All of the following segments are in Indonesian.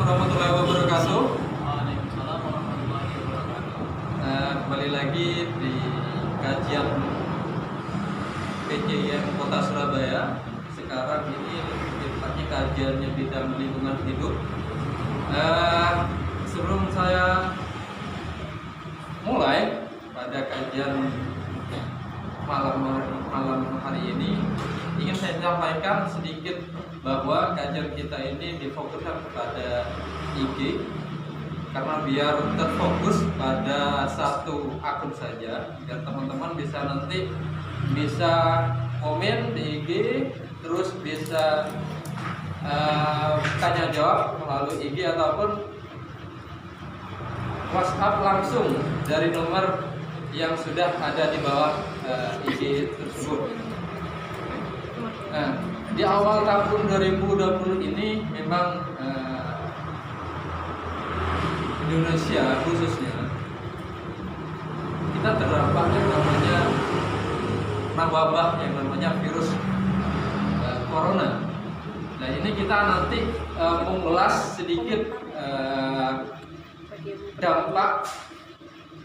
warahmatullahi wabarakatuh. Waalaikumsalam warahmatullahi wabarakatuh. Kembali lagi di kajian PJIM Kota Surabaya. Sekarang ini tepatnya kajiannya bidang lingkungan hidup. Sebelum saya mulai pada kajian malam hari ini, ingin saya sampaikan sedikit bahwa kajian kita ini difokuskan kepada IG, karena biar terfokus pada satu akun saja, biar teman-teman bisa nanti komen di IG, terus bisa tanya jawab melalui IG ataupun WhatsApp langsung dari nomor yang sudah ada di bawah IG tersebut. Nah, di awal tahun 2020 ini memang Indonesia khususnya kita terdampak yang namanya wabah yang namanya virus corona. Nah, ini kita nanti mengulas sedikit dampak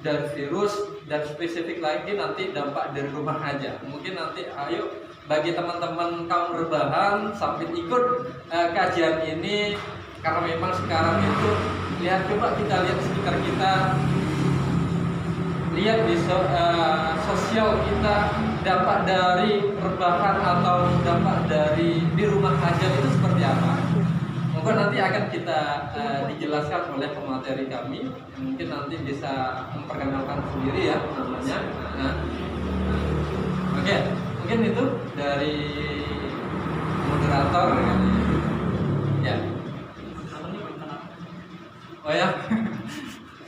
dari virus dan spesifik lagi nanti dampak dari rumah aja. Mungkin nanti ayo bagi teman-teman kaum rebahan sambil ikut kajian ini, karena memang sekarang itu coba kita lihat sekitar kita, lihat di sosial kita, dampak dari rebahan atau dampak dari di rumah aja itu seperti apa. Mungkin nanti akan kita dijelaskan oleh pemateri kami. Mungkin nanti bisa memperkenalkan sendiri ya namanya. Oke, mungkin itu dari moderator ya. Oh ya,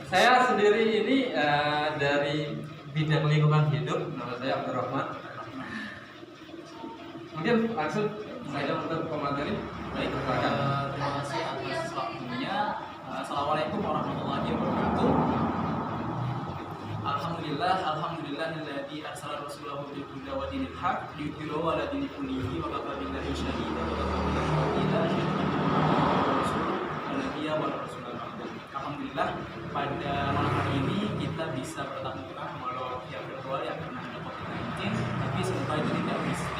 saya sendiri ini dari bidang lingkungan hidup. Nama saya Abdurrahman. Mungkin langsung saja untuk pemateri. Baik, terima kasih atas waktunya. Assalamualaikum warahmatullahi wabarakatuh. Alhamdulillahilladzi arsala rasulahu bil huda wa dinil haq liyudhhirahu 'ala dini kullihi wa kafa billahi shahidan wa kafa billahi Alhamdulillah, pada malam hari ini kita bisa bertatap muka walau via virtual yang karena ada COVID-19, tapi semoga itu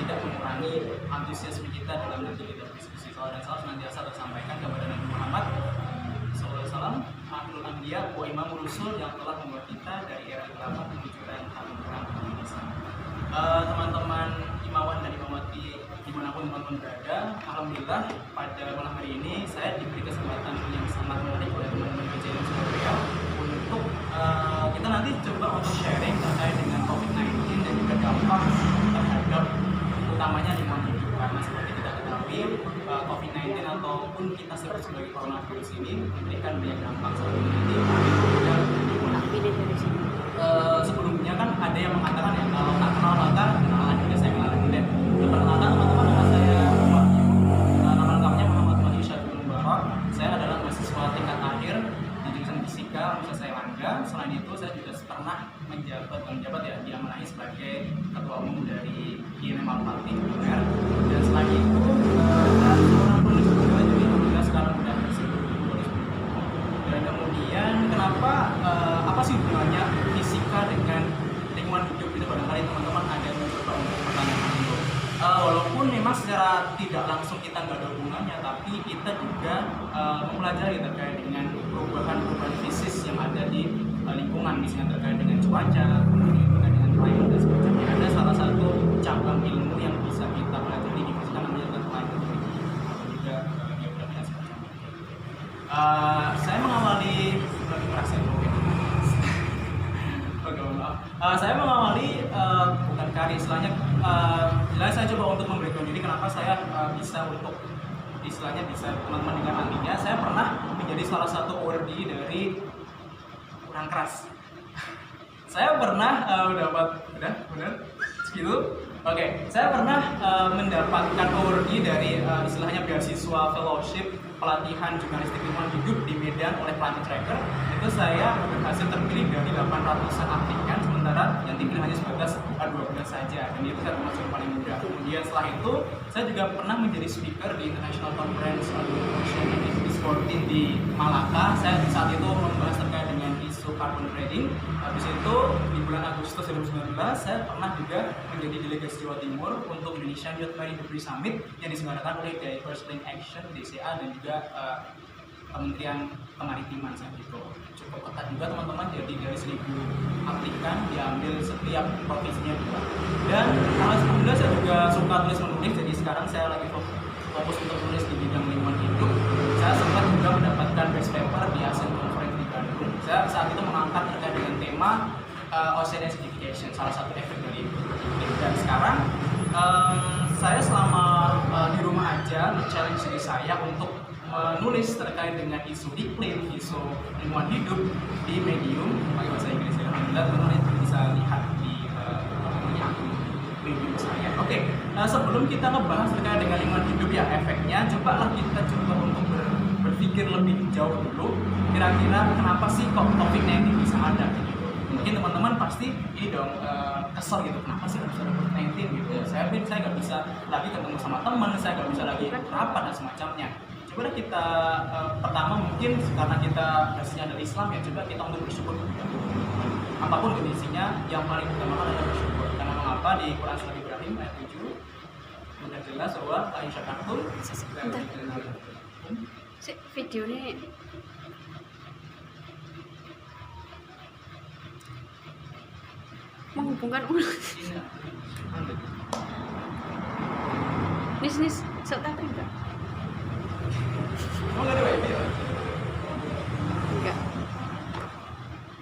tidak mengurangi antusiasme kita dalam nanti kita diskusi soal dan salah senantiasa tersampaikan kepada Nabi Muhammad SAW, Akhirul Anbiya wa Imamul Rusul, yang telah membuat kita dari era gelap menuju era yang terang kebenaran. Teman-teman imawan dan imawati dimanapun teman-teman berada, alhamdulillah pada malam hari ini saya diberi kesempatan yang sangat menarik oleh teman-teman PJIM Surabaya untuk kita nanti coba untuk sharing terkait dengan COVID-19 dan juga dampak terhadap utamanya lingkungan hidup, karena seperti kita ketahui COVID-19 ataupun kita sebut sebagai coronavirus ini memberikan banyak dampak seperti nanti sebelumnya kan ada yang mengatakan ya kalau tak kenal maka kenalan juga saya kenal deh. Perkenalkan teman-teman, nama saya Wahyu, nama lengkapnya Muhammad Wahyu Syariful Mubarak. Saya adalah mahasiswa tingkat akhir di jurusan Fisika Universitas Airlangga. Selain itu saya juga pernah menjabat ya diamanahi sebagai ketua umum dari INM Al-Fatih UNER. Dan selain itu seorang penulis juga, jadi alhamdulillah sekarang sudah disebut. Dan kemudian kenapa apa sih hubungannya fisika dengan lingkungan hidup itu? Barangkali teman-teman ada yang mencoba untuk pertanyaan itu. Walaupun memang secara tidak langsung kita nggak ada hubungannya, tapi kita juga mempelajari terkait dengan perubahan fisik yang ada di lingkungan, misalnya terkait dengan cuaca, kemudian terkait dengan climate dan sebagainya. Ada salah satu cabang ilmu yang bisa kita pelajari di fisika namanya climate atau juga geografi dan sebagainya. Saya mengawali saya mengawali bukan karya istilahnya, saya coba untuk memberikan diri kenapa saya bisa untuk istilahnya bisa teman-teman dengan nantinya. Saya pernah menjadi salah satu awardee dari kurang keras. Saya pernah udah segitu. Oke, saya pernah mendapatkan awardee dari istilahnya beasiswa fellowship pelatihan jurnalistik lingkungan hidup di Medan oleh Climate Tracker. Itu saya berhasil terpilih dari 800-an aplikan, sementara yang dipilih hanya sebatas 12 saja, dan itu saya termasuk yang paling muda. Kemudian setelah itu saya juga pernah menjadi speaker di International Conference on Ocean and Activity di Malaka. Saya saat itu membahas terkait dengan isu carbon trading. Habis itu di bulan Agustus 2019 saya pernah juga menjadi delegasi Jawa Timur untuk Indonesian Youth Marine Debris Summit yang diselenggarakan oleh Diverse Link Action DCA dan juga Kementerian Kemaritiman saat itu. Cukup ketat juga teman-teman, jadi dari 1.000 aplikan diambil setiap provinsinya 2. Dan alhamdulillah saya juga suka tulis menulis, jadi sekarang saya lagi fokus untuk menulis di bidang lingkungan hidup. Saya sempat juga mendapatkan best paper di ASEAN Conference di Bandung. Saya saat itu mengangkat terkait dengan tema ocean acidification, salah satu efek dari itu. Dan sekarang saya selama di rumah aja men-challenge diri saya untuk menulis terkait dengan isu iklim, isu lingkungan hidup di Medium pakai bahasa Inggris ya. Alhamdulillah teman-teman bisa lihat di akun Medium saya. Oke, sebelum kita ngebahas terkait dengan lingkungan hidup ya efeknya, cobalah kita coba untuk berpikir lebih jauh dulu. Kira-kira kenapa sih kok COVID-19 bisa ada gitu? Mungkin teman-teman pasti ini dong kesel gitu, kenapa sih harus ada COVID-19 gitu? Saya nggak bisa lagi ketemu sama teman, saya nggak bisa lagi rapat dan semacamnya. Coba kita pertama mungkin karena kita basisnya dari Islam ya, coba kita untuk bersyukur dulu. Apapun kondisinya, yang paling utama adalah bersyukur. Karena mengapa di Quran Surat Ibrahim ayat 7 sudah jelas bahwa Aisyah Kartul video ini menghubungkan nis serta enggak? Oh, nggak ada WiFi ya? Enggak.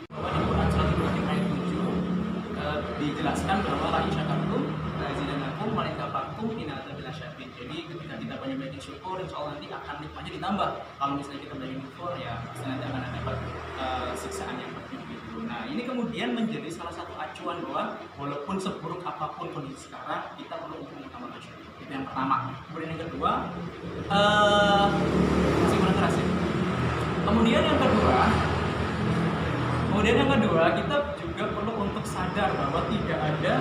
Bahwa di Quran Surat Ibrahim ayat 7 dijelaskan bahwa Aisyah Kartul Zidanakum Malikafakum Inata Bila Syafid. Jadi ketika kita banyak syukur, insya Allah nanti akan nikmatnya ditambah. Kalau misalnya kita banyak kufur ya pasti nanti akan dapat siksaan yang pedih gitu. Nah ini kemudian menjadi salah satu acuan bahwa walaupun seburuk apapun kondisi sekarang, kita perlu untuk mengutamakan syukur. Itu yang pertama. Kemudian yang kedua, masih kurang keras ya. Kemudian yang kedua, kita juga perlu untuk sadar bahwa tidak ada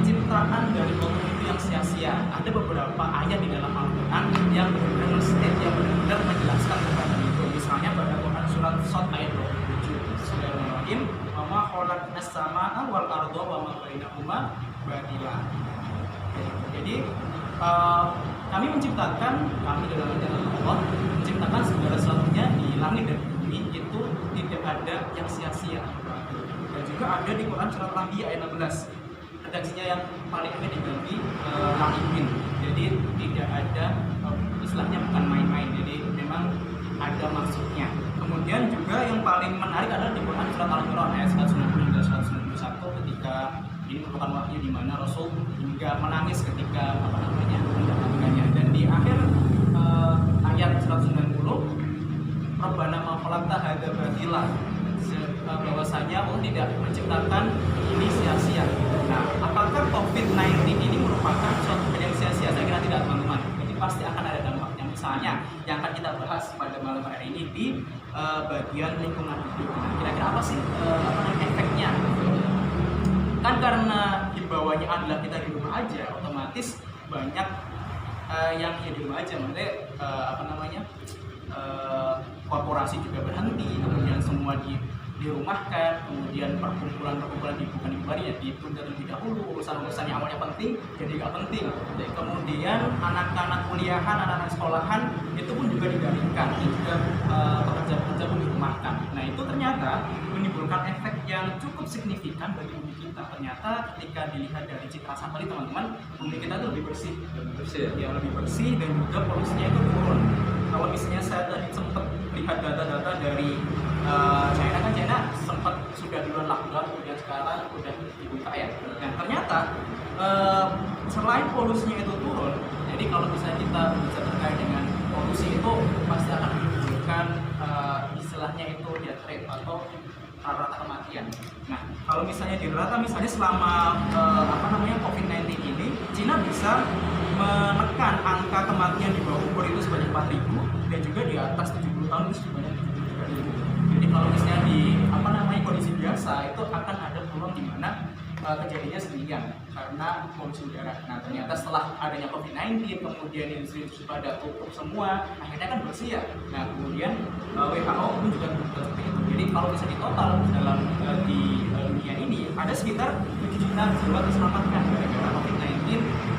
ciptaan dari Allah itu yang sia-sia. Ada beberapa ayat di dalam Al-Quran yang benar-benar state, yang benar-benar menjelaskan kepada itu. Misalnya pada Quran surat Shad ayat 27. Bismillahirrahmanirrahim. Wa ma khalaqnas samaa'a wal arda wa ma bainahuma batila. Jadi kami dalam ajaran Allah menciptakan segala sesuatunya di langit dan bumi itu tidak ada yang sia-sia. Dan juga ada di Quran surat Al-Anbiya ayat 16. Redaksinya yang paling ini diganti lahimin. Jadi tidak ada istilahnya bukan main-main. Jadi memang ada maksudnya. Kemudian juga yang paling menarik adalah di Quran surat Al-Imran ayat 190 dan 191 ketika ini merupakan wahyu di mana Rasul hingga menangis ketika mendapatkannya. Dan di akhir ayat 190 Rabbana ma khalaqta hadza batila, bahwasanya Allah tidak menciptakan ini sia-sia. Nah, apakah COVID-19 ini merupakan suatu yang sia-sia? Saya kira tidak, teman-teman. Jadi pasti akan ada dampaknya. Misalnya yang akan kita bahas pada malam hari ini di bagian lingkungan hidup. Nah, kira-kira apa sih efeknya? Kan karena di bawahnya adalah kita di rumah aja, otomatis banyak yang di rumah aja, maksudnya korporasi juga berhenti, kemudian semua dirumahkan, kemudian perkumpulan bukan ya ditunda terlebih dahulu, urusan-urusan yang awalnya penting jadi nggak penting. Kemudian anak-anak kuliahan, anak-anak sekolahan itu pun juga didaringkan, dan juga pekerja-pekerja pun dirumahkan. Nah itu ternyata menimbulkan efek yang cukup signifikan bagi bumi kita. Ternyata ketika dilihat dari citra satelit teman-teman, bumi kita itu lebih bersih, lebih bersih dan juga polusinya itu turun. Kalau misalnya saya tadi sempat lihat data-data dari China sempat sudah duluan lockdown, kemudian sekarang udah dibuka ya. Dan ternyata selain polusinya itu turun, jadi kalau misalnya kita bisa terkait dengan polusi itu pasti akan menimbulkan istilahnya itu death rate atau rata kematian. Nah, kalau misalnya di rata misalnya selama COVID-19 ini, Cina bisa menekan angka kematian di bawah umur itu sebanyak 4.000 dan juga di atas 70 tahun itu sebanyak 73.000. Jadi kalau misalnya di kondisi biasa itu akan ada peluang di mana kejadiannya sendirian karena polusi udara. Nah ternyata setelah adanya COVID-19 kemudian industri itu pada tutup semua, akhirnya kan bersih ya. Nah kemudian WHO pun juga berbuat seperti itu. Jadi kalau bisa ditotal dalam di dunia ini ada sekitar 7 juta jiwa terselamatkan gara-gara COVID-19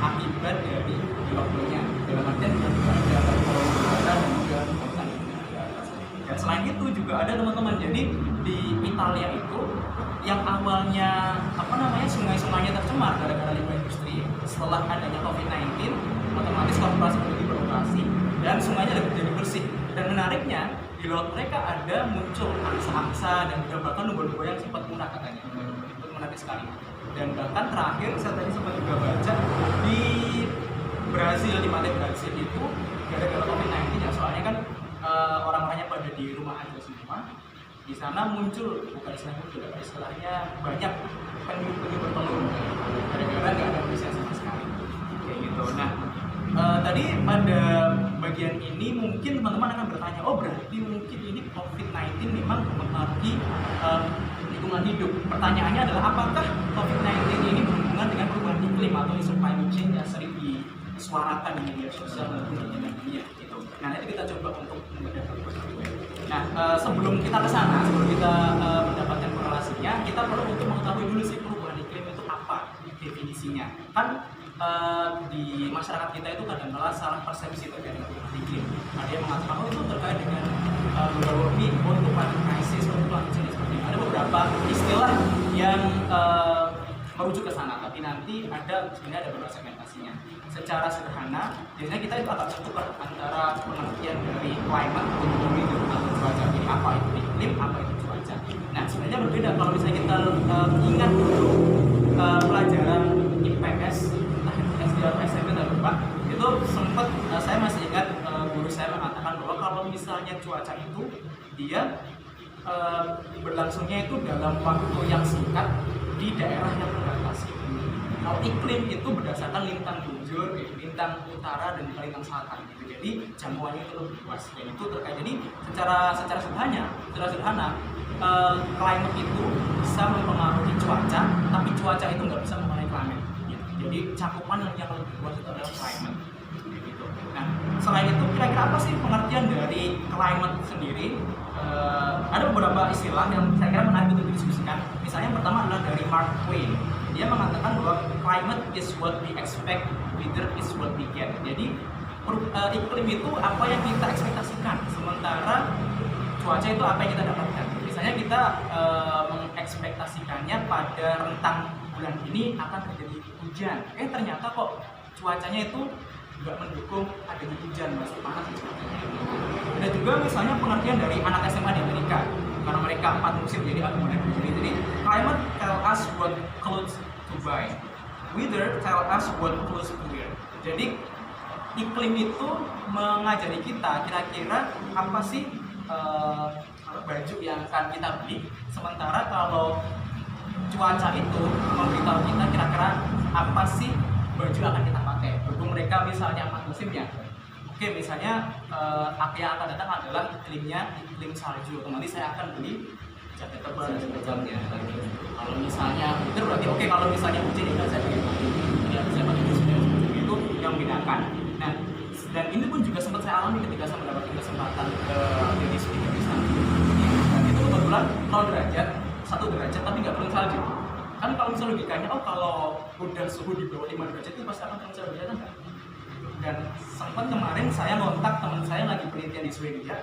akibat dari lockdownnya. Dalam artian juga ada polusi udara dan juga polutan udara. Dan selain itu juga ada teman-teman, jadi di Italia itu yang awalnya sungai-sungainya tercemar gara-gara limbah industri, setelah adanya COVID-19 otomatis korporasi itu beroperasi dan sungainya jadi bersih. Dan menariknya di laut mereka ada muncul angsa-angsa dan juga bahkan lumba-lumba yang sempat punah katanya. Itu menarik sekali. Dan bahkan terakhir saya tadi sempat juga baca di Brazil, di pantai Brazil itu gara-gara COVID-19 ya, soalnya kan orang-orangnya pada di rumah aja semua. Di sana muncul, bukan istilahnya banyak penyu-penyu bertelur gara-gara nggak ada manusia sama sekali kayak gitu. Nah tadi pada bagian ini mungkin teman-teman akan bertanya, oh berarti mungkin ini COVID-19 memang mempengaruhi lingkungan hidup. Pertanyaannya adalah apakah COVID-19 ini berhubungan dengan perubahan iklim atau isu climate change yang sering disuarakan di media sosial maupun di dunia gitu. Nah nanti kita coba untuk membedakan. Nah, sebelum kita ke sana, sebelum kita mendapatkan korelasinya, kita perlu untuk mengetahui dulu sih perubahan iklim itu apa definisinya. Kan di masyarakat kita itu kadang-kala salah persepsi terkait dengan perubahan iklim. Ada yang mengatakan oh itu terkait dengan global warming, untuk climate crisis, untuk climate change seperti itu. Ada beberapa istilah yang merujuk ke sana, tapi nanti sebenarnya ada beberapa segmentasinya. Secara sederhana, biasanya kita itu akan tertukar antara pengertian dari climate itu atau cuaca. Jadi apa itu iklim, apa itu cuaca. Nah sebenarnya berbeda kalau misalnya kita ingat dulu pelajaran IPS, entah SD atau SMP atau lupa, itu sempat saya masih ingat guru saya mengatakan bahwa kalau misalnya cuaca itu dia berlangsungnya itu dalam waktu yang singkat di daerah yang berbatasi. Kalau iklim itu berdasarkan lintang bujur, lintang utara dan lintang selatan gitu. Jadi jangkauannya itu lebih luas. Dan itu terkait. Jadi secara sederhana, climate itu bisa mempengaruhi cuaca, tapi cuaca itu nggak bisa mempengaruhi climate. Gitu. Jadi cakupan yang lebih luas itu adalah climate. Gitu. Nah, selain itu kira-kira apa sih pengertian dari climate sendiri? Ada beberapa istilah yang saya kira menarik untuk didiskusikan. Misalnya yang pertama adalah dari Mark Twain. Dia mengatakan bahwa climate is what we expect, weather is what we get. Jadi iklim itu apa yang kita ekspektasikan, sementara cuaca itu apa yang kita dapatkan. Misalnya kita mengekspektasikannya pada rentang bulan ini akan terjadi hujan. Ternyata kok cuacanya itu nggak mendukung adanya hujan, masih panas dan sebagainya. Ada juga misalnya pengertian dari anak SMA di Amerika, karena mereka 4 musim jadi ada model begini. Jadi climate tell us what clothes to buy, weather tell us what clothes to wear. Jadi iklim itu mengajari kita kira-kira apa sih baju yang akan kita beli, sementara kalau cuaca itu memberitahu kita kira-kira apa sih baju yang akan kita pakai. Berhubung mereka misalnya 4 musim ya, oke misalnya yang akan datang adalah iklim salju, otomatis saya akan beli jaket tebal dan sebagainya. Kalau misalnya itu berarti oke, kalau misalnya hujan ya saya pakai baju, ya saya pakai baju itu yang membedakan. Nah, dan ini pun juga sempat saya alami ketika saya mendapatkan kesempatan jadi speaker di sana. Dan itu kebetulan 0 derajat, 1 derajat tapi nggak perlu salju. Kan kalau misalnya logikanya, oh kalau udah suhu di bawah 5 derajat itu pasti akan turun salju, kan? Dan sempat kemarin saya ngontak teman saya lagi penelitian di Swedia,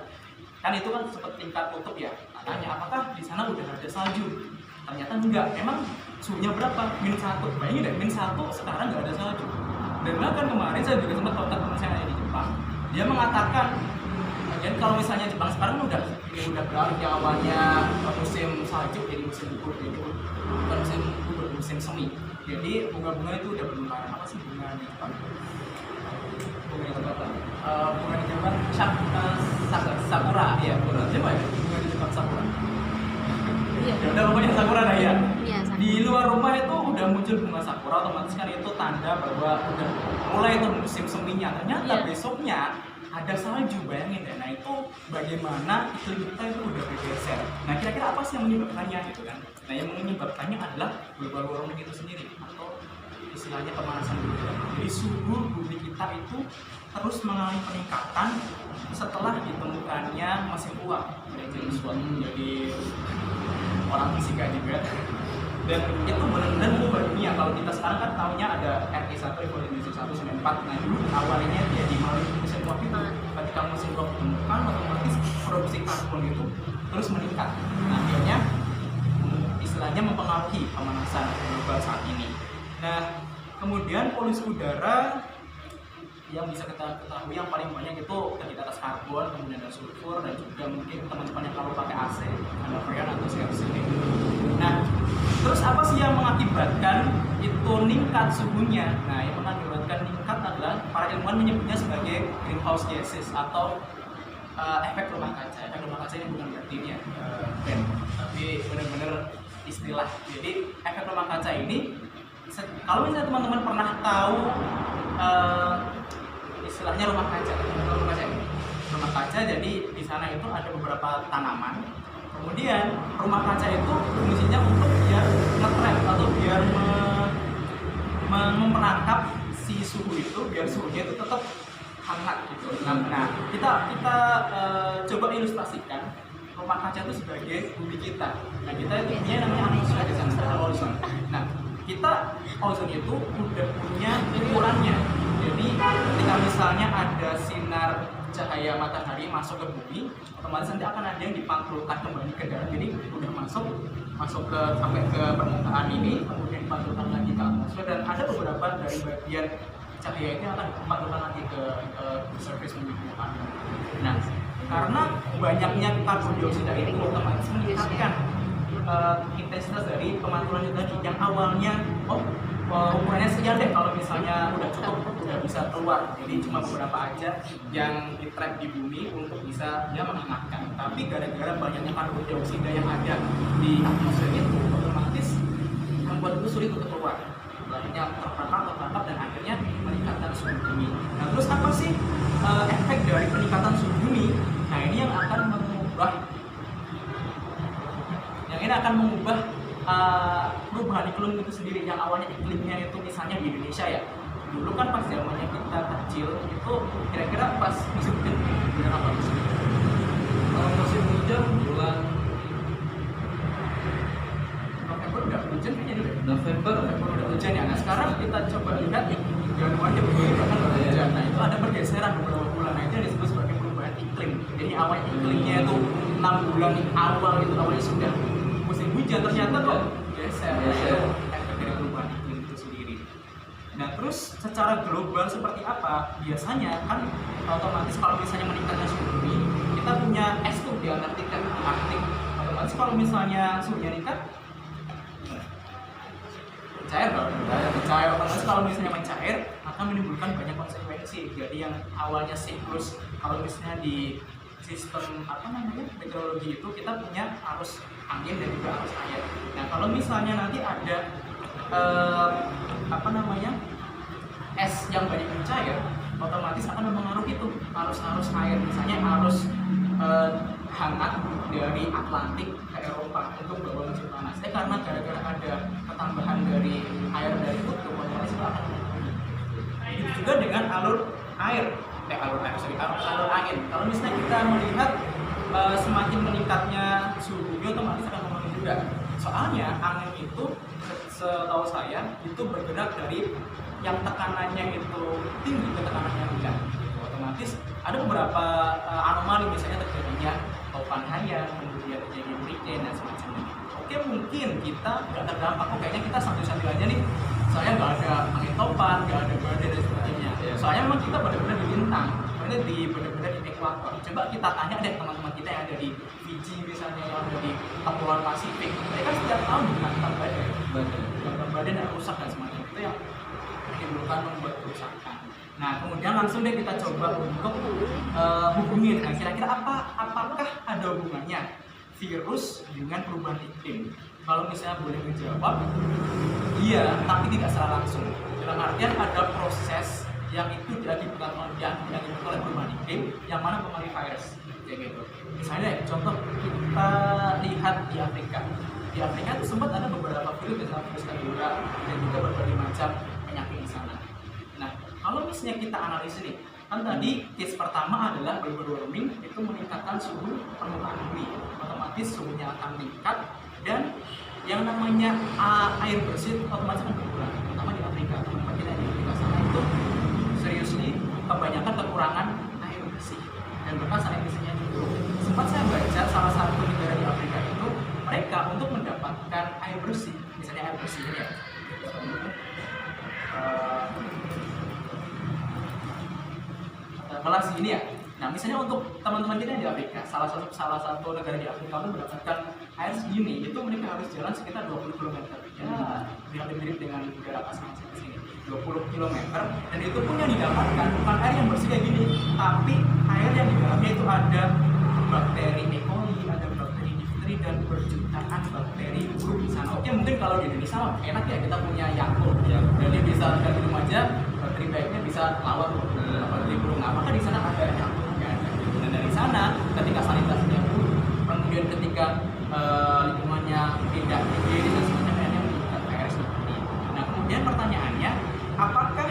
kan itu kan sempat tingkat kutub ya, tanya apakah di sana udah ada salju. Ternyata enggak, emang suhunya berapa? -1. Bayangin deh, -1 sekarang nggak ada salju. Dan bahkan kemarin saya juga sempat kontak teman saya di Jepang, dia mengatakan jadi kalau misalnya Jepang sekarang udah beralih yang awalnya musim salju jadi musim gugur, jadi bukan musim gugur, musim semi. Jadi bunga-bunga itu udah bermekaran. Apa sih bunga di Jepang? Bunga di Jepang bunga di Jepang sakura, ya sakura. Siapa ya? Bunga di Jepang sakura. Iya. Ya udah pokoknya sakura dah ya. Iya, Di luar rumah itu udah muncul bunga sakura, otomatis kan itu tanda bahwa udah mulai itu musim seminya. Ternyata besoknya ada salju, bayangin ya. Nah itu bagaimana iklim kita itu udah bergeser. Nah kira-kira apa sih yang menyebabkannya gitu kan? Nah yang menyebabkannya adalah global warming itu sendiri atau istilahnya pemanasan global. Jadi suhu bumi kita itu terus mengalami peningkatan setelah ditemukannya mesin uap oleh James Watt. Jadi orang fisika juga. Dan itu benar-benar mengubah dunia. Kalau kita sekarang kan tahunya ada RE1, revolusi 1 sampai 4. Nah dulu awalnya dia di melalui mesin uap itu. Ketika mesin uap ditemukan, otomatis produksi karbon itu terus meningkat. Nah akhirnya istilahnya mempengaruhi pemanasan global saat ini. Nah kemudian polusi udara yang bisa kita ketahui yang paling banyak itu terdiri atas karbon, kemudian ada sulfur, dan juga mungkin teman-teman yang kalau pakai AC ada freon atau CO2. Nah, terus apa sih yang mengakibatkan itu meningkat suhunya? Nah, yang mengakibatkan meningkat adalah para ilmuwan menyebutnya sebagai greenhouse gases atau efek rumah kaca. Efek rumah kaca ini bukan berarti ya, tapi benar-benar istilah. Jadi efek rumah kaca ini, kalau misalnya teman-teman pernah tahu istilahnya rumah kaca, jadi di sana itu ada beberapa tanaman. Kemudian rumah kaca itu fungsinya untuk biar nge-trap atau biar memperangkap si suhu itu, biar suhunya itu tetap hangat gitu. Nah kita coba ilustrasikan rumah kaca itu sebagai bumi kita. Nah kita itu punya namanya atmosfer di sana, ozon. Nah kita ozon itu udah punya ukurannya. Jadi ketika misalnya ada sinar cahaya matahari masuk ke bumi, otomatis nanti akan ada yang dipantulkan kembali ke dalam. Jadi udah masuk ke sampai ke permukaan ini, kemudian dipantulkan lagi ke atmosfer, dan ada beberapa dari bagian cahaya itu akan dipantulkan lagi ke surface bumi permukaan. Nah, karena banyaknya karbon dioksida ini otomatis meningkatkan intensitas dari pemantulan itu tadi, yang awalnya ukurannya sekian deh, kalau misalnya udah cukup, udah bisa keluar, jadi cuma beberapa aja yang di-trap di bumi untuk bisa dia menghangatkan. Tapi gara-gara banyaknya karbon dioksida yang ada di atmosfer itu, otomatis membuat itu sulit untuk keluar, akhirnya terperangkap dan akhirnya meningkatkan suhu bumi. Nah terus apa sih efek dari peningkatan suhu bumi? Nah ini yang akan mengubah perubahan iklim itu sendiri. Yang awalnya iklimnya itu misalnya di Indonesia ya, dulu kan pas zamannya kita kecil itu kira-kira pas musim hujan bulan apa musim hujan? Kalau musim hujan bulan November udah hujan kayaknya dulu. November Udah hujan ya. Nah sekarang kita coba lihat Januari Februari bahkan udah hujan. Nah itu ada pergeseran beberapa bulan. Nah itu yang disebut sebagai perubahan iklim. Jadi awal iklimnya itu 6 bulan awal itu awalnya sudah musim hujan, ternyata kok geser. Efek dari perubahan iklim itu sendiri. Nah terus secara global seperti apa? Biasanya kan otomatis kalau misalnya meningkatnya suhu bumi, kita punya es tuh di Antartika, di Arktik. Otomatis kalau misalnya suhunya meningkat, mencair. Otomatis kalau misalnya mencair akan menimbulkan banyak konsekuensi. Jadi yang awalnya siklus, kalau misalnya di sistem meteorologi itu kita punya arus angin dan juga arus air. Nah kalau misalnya nanti ada es yang banyak mencair, otomatis akan mempengaruhi itu arus air, misalnya arus hangat dari Atlantik ke Eropa untuk bawa musim panas. Karena gara-gara ada ketambahan dari air dari kutub, otomatis itu akan mempengaruhi. Itu juga dengan alur angin. Kalau misalnya kita melihat semakin meningkatnya suhu bumi, otomatis akan mempengaruhi juga. Soalnya angin itu setahu saya itu bergerak dari yang tekanannya itu tinggi ke tekanan yang rendah. Otomatis ada beberapa anomali, misalnya terjadinya topan hanya, kemudian terjadi hurricane dan semacamnya. Oke, mungkin kita nggak terdampak, kayaknya kita santai-santai aja nih, soalnya nggak ada angin topan, nggak ada badai dan sebagainya. Soalnya memang kita benar-benar di bintang, benar-benar di ekuator. Coba kita tanya deh teman-teman kita yang ada di Fiji misalnya, yang ada di Kepulauan Pasifik, mereka setiap tahun menghantam badai dan rusak dan semacamnya. Itu yang menimbulkan membuat kerusakan. Nah kemudian langsung deh kita coba untuk hubungin. Nah kira-kira apakah ada hubungannya virus dengan perubahan iklim? Kalau misalnya boleh menjawab, iya, tapi tidak secara langsung. Dalam artian ada proses yang itu diakibatkan oleh perubahan iklim yang mana mempengaruhi virus kayak gitu. Misalnya contoh kita lihat di Afrika. Di Afrika itu sempat ada beberapa virus Ebola dan juga berbagai macam penyakit di sana. Nah, kalau misalnya kita analisis nih, kan tadi case pertama adalah global warming itu meningkatkan suhu permukaan bumi, otomatis suhunya akan meningkat dan yang namanya air bersih otomatis akan berkurang, terutama di Afrika. Teman-teman kita di Afrika sana itu seriously kebanyakan kekurangan air bersih dan bahkan sanitasinya juga. Sempat saya baca salah satu negara di Afrika itu mereka untuk mendapatkan air bersih, misalnya air bersih ini ya. Melas ini ya. Nah, misalnya untuk teman-teman kita yang di Afrika, salah satu negara di Afrika untuk mendapatkan air segini, itu mereka harus jalan sekitar 20 km. Ya, hampir mirip dengan negara pasangan sini. 20 km dan itu pun yang didapatkan bukan air yang bersih kayak gini, tapi air yang di dalamnya itu ada bakteri E. coli, ada bakteri difteri dan berjutaan bakteri buruk di sana. Oke, mungkin kalau di Indonesia enak ya kita punya Yakult ya, dan dia bisa dari rumah aja bakteri baiknya bisa lawan bakteri buruk. Nah, maka di sana ada Yakult kan. Dan dari sana ketika sanitasinya buruk, kemudian ketika lingkungannya tidak higienis dan semacamnya yang meningkat virus seperti ini. Nah, kemudian pertanyaannya, apakah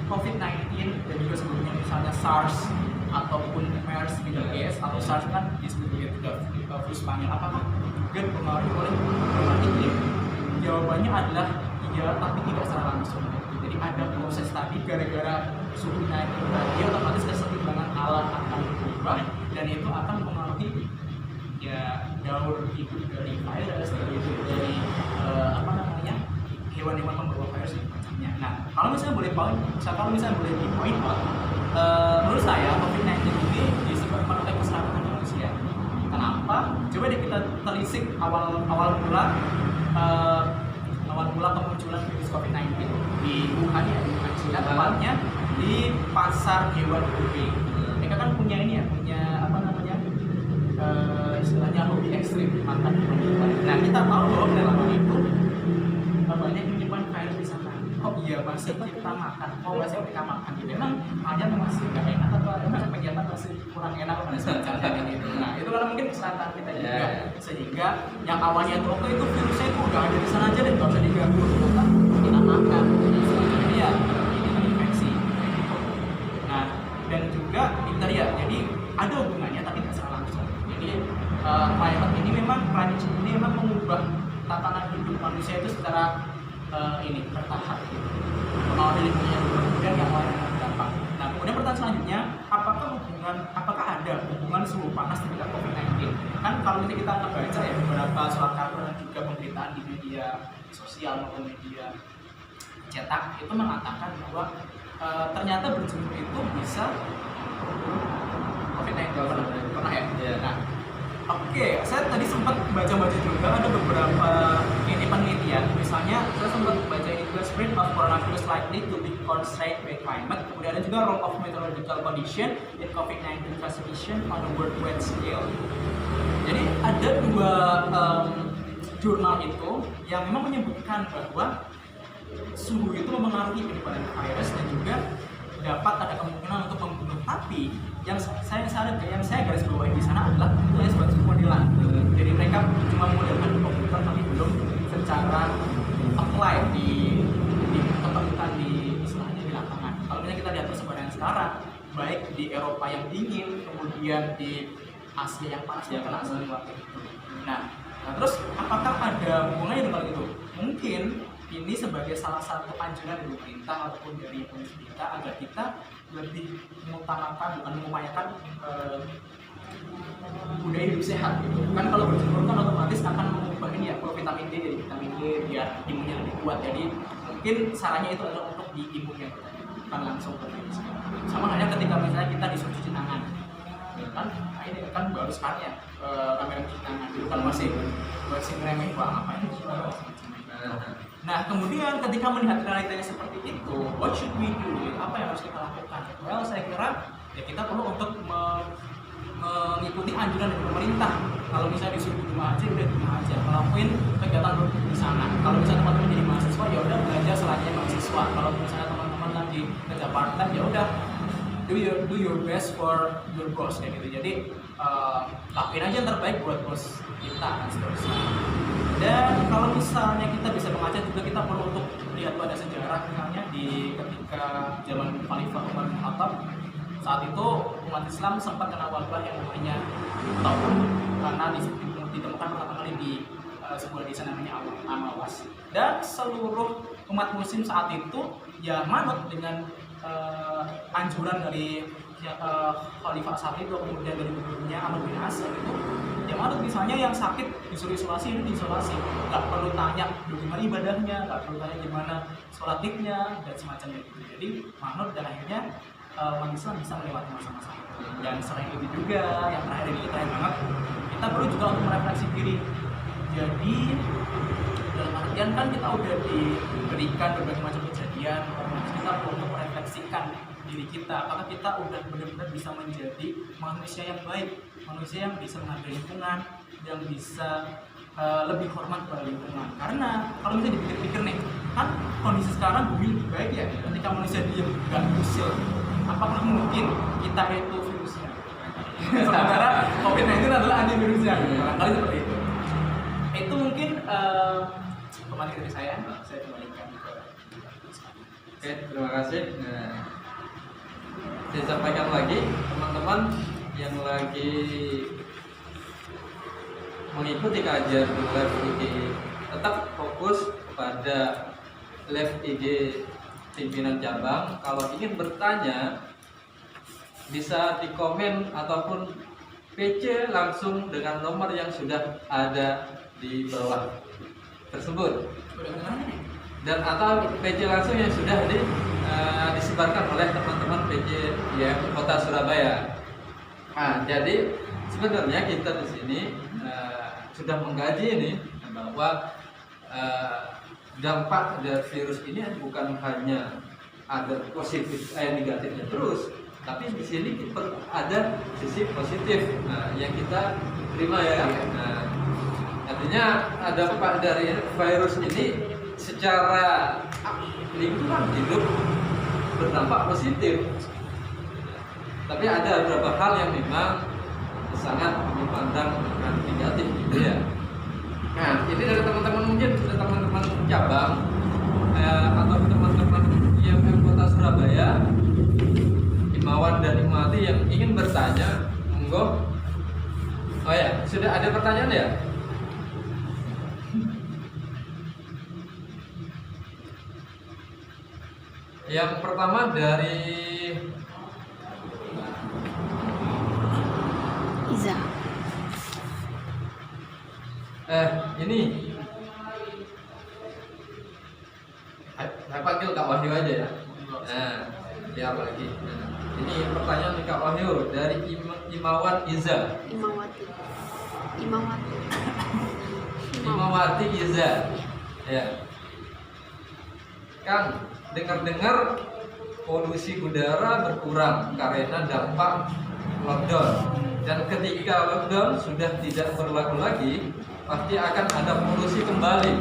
COVID-19 dan juga sebelumnya misalnya SARS ataupun MERS Middle East atau SARS kan disebut juga flu Spanyol, apakah juga dipengaruhi oleh perubahan iklim? Jawabannya adalah iya, tapi tidak secara langsung. Jadi ada proses tadi gara-gara suhu naik tadi, otomatis keseimbangan alam akan berubah dan itu akan mempengaruhi ya daur hidup dari virus, dari hewan-hewan pembawa virus dan macamnya. Nah, kalau misalnya boleh di point out, menurut saya COVID-19 ini disebabkan oleh keserakahan manusia. Kenapa? Coba deh kita telisik awal mula kemunculan virus COVID-19 di Wuhan ya, di Wuhan China, tepatnya di pasar hewan Hubei. Mereka kan punya ini ya, istilahnya hobi ekstrim, makan hewan. Nah, kita tahu bahwa dalam itu banyak menyimpan virus di sana. Oh iya, masih kita makan, masih mereka makan. Memang ayam masih nggak enak atau ada kegiatan masih kurang enak pada saat itu. Nah, itu karena mungkin kesalahan kita juga, sehingga yang awalnya itu itu virusnya itu udah ada di sana aja dan nggak usah diganggu. Kita makan, jadi ya ini terinfeksi. Nah, dan juga kita lihat, jadi ada hubungannya tapi tidak secara langsung. Jadi climate ini memang mengubah tatanan hidup manusia itu secara bertahap, mengalami lingkungan kemudian yang lain berdampak. Nah, kemudian pertanyaan selanjutnya, apakah ada hubungan suhu panas dengan COVID-19? Kan kalau kita membaca ya beberapa surat kabar dan juga pemberitaan di media sosial maupun media cetak itu mengatakan bahwa ternyata berjemur itu bisa COVID-19 pernah ya? Nah, oke, saya tadi sempat baca-baca juga ada beberapa penelitian. Misalnya saya sempat baca ini juga, spread of coronavirus likely to be constrained by climate. Kemudian ada juga role of meteorological condition in COVID-19 transmission on a worldwide scale. Jadi ada dua jurnal itu yang memang menyebutkan bahwa suhu itu mempengaruhi penyebaran virus dan juga dapat ada kemungkinan untuk membunuh. Tapi yang saya garis bawahi di sana adalah itu hanya sebagai modelan. Jadi mereka cuma modelkan di komputer tapi belum secara apply diketemukan di istilahnya di lapangan. Kalau misalnya kita lihat persebaran sekarang, baik di Eropa yang dingin, kemudian di Asia yang panas yang kena semua. Nah, terus apakah ada hubungannya dengan itu? Mungkin ini sebagai salah satu anjuran dari pemerintah ataupun dari kita agar kita lebih mengupayakan budaya hidup sehat gitu. Kan kalau berjemur kan otomatis akan mengubah ini ya, vitamin D jadi vitamin D biar imunnya lebih kuat. Jadi mungkin sarannya itu adalah untuk di imun yang bukan langsung ke medis. Sama halnya ketika misalnya kita disuruh cuci tangan, ini kan baru sekarang ya kamera cuci tangan dulu kan masih ngeremeh apa ini. Nah, kemudian ketika melihat realitanya seperti itu, what should we do? Apa yang harus kita lakukan? Well, saya kira ya kita perlu untuk mengikuti anjuran dari pemerintah. Kalau misalnya disuruh di rumah aja, udah di rumah aja. Ngelakuin kegiatan produktif di sana. Kalau misalnya teman-teman jadi mahasiswa, ya udah belajar selain mahasiswa. Kalau misalnya teman-teman lagi lagi kerja part time, ya udah do your best for your boss kayak gitu. Jadi lakuin aja yang terbaik buat bos kita dan seterusnya. Dan kalau misalnya kita bisa mengaca juga, kita perlu untuk lihat pada sejarah, misalnya di ketika zaman Khalifah Umar bin Khattab, saat itu umat Islam sempat kena wabah yang namanya taun, karena ditemukan pertama kali di sebuah desa namanya Amawas, dan seluruh umat muslim saat itu ya manut dengan anjuran dari Khalifah saat itu, kemudian dari gubernurnya Amr bin As itu, yang manut misalnya yang sakit disuruh isolasi, itu diisolasi, nggak perlu tanya bagaimana ibadahnya, nggak perlu tanya gimana sholat idnya dan semacamnya gitu. Jadi manut, dan akhirnya umat Islam bisa melewati masa-masa itu. Dan selain itu juga yang terakhir ini kita yang banget, kita perlu juga untuk merefleksi diri. Jadi dalam artian kan kita udah diberikan berbagai macam kejadian, kita perlu untuk merefleksikan diri kita, apakah kita udah benar-benar bisa menjadi manusia yang baik, manusia yang bisa menghargai lingkungan, yang bisa lebih hormat pada lingkungan. Karena kalau misalnya dipikir-pikir nih, kan kondisi sekarang bumi lebih baik ya, ketika manusia diem nggak usil, apakah mungkin kita itu virusnya? Sementara COVID-19 adalah antivirusnya, barangkali seperti itu. Itu mungkin pemahaman dari saya kembalikan ke. Oke, terima kasih. Nah, saya sampaikan lagi teman-teman yang lagi mengikuti kajian live IG, tetap fokus pada live IG pimpinan cabang. Kalau ingin bertanya bisa di komen ataupun PC langsung dengan nomor yang sudah ada di bawah tersebut, dan atau PC langsung yang sudah disebarkan oleh teman-teman PC Kota Surabaya. Nah, jadi sebenarnya kita di sini sudah mengkaji ini bahwa dampak dari virus ini bukan hanya ada positif negatifnya terus, tapi di sini ada sisi positif yang kita terima ya. Nah, artinya dampak dari virus ini secara lingkungan hidup berdampak positif, tapi ada beberapa hal yang memang sangat dipandang dengan negatif gitu ya. Nah, ini dari teman-teman, mungkin dari teman-teman cabang atau teman-teman IMM Kota Surabaya, Imawan dan Imati yang ingin bertanya, monggo. Oh ya, sudah ada pertanyaan ya? Yang pertama dari Iza. Ini saya panggil Kak Wahyu aja ya. Nah, biar lagi. Nah, ini pertanyaan Kak Wahyu dari Imawan Iza. Imawati Iza. Ya. Kang, dengar-dengar polusi udara berkurang karena dampak lockdown, dan ketika lockdown sudah tidak berlaku lagi, pasti akan ada polusi kembali,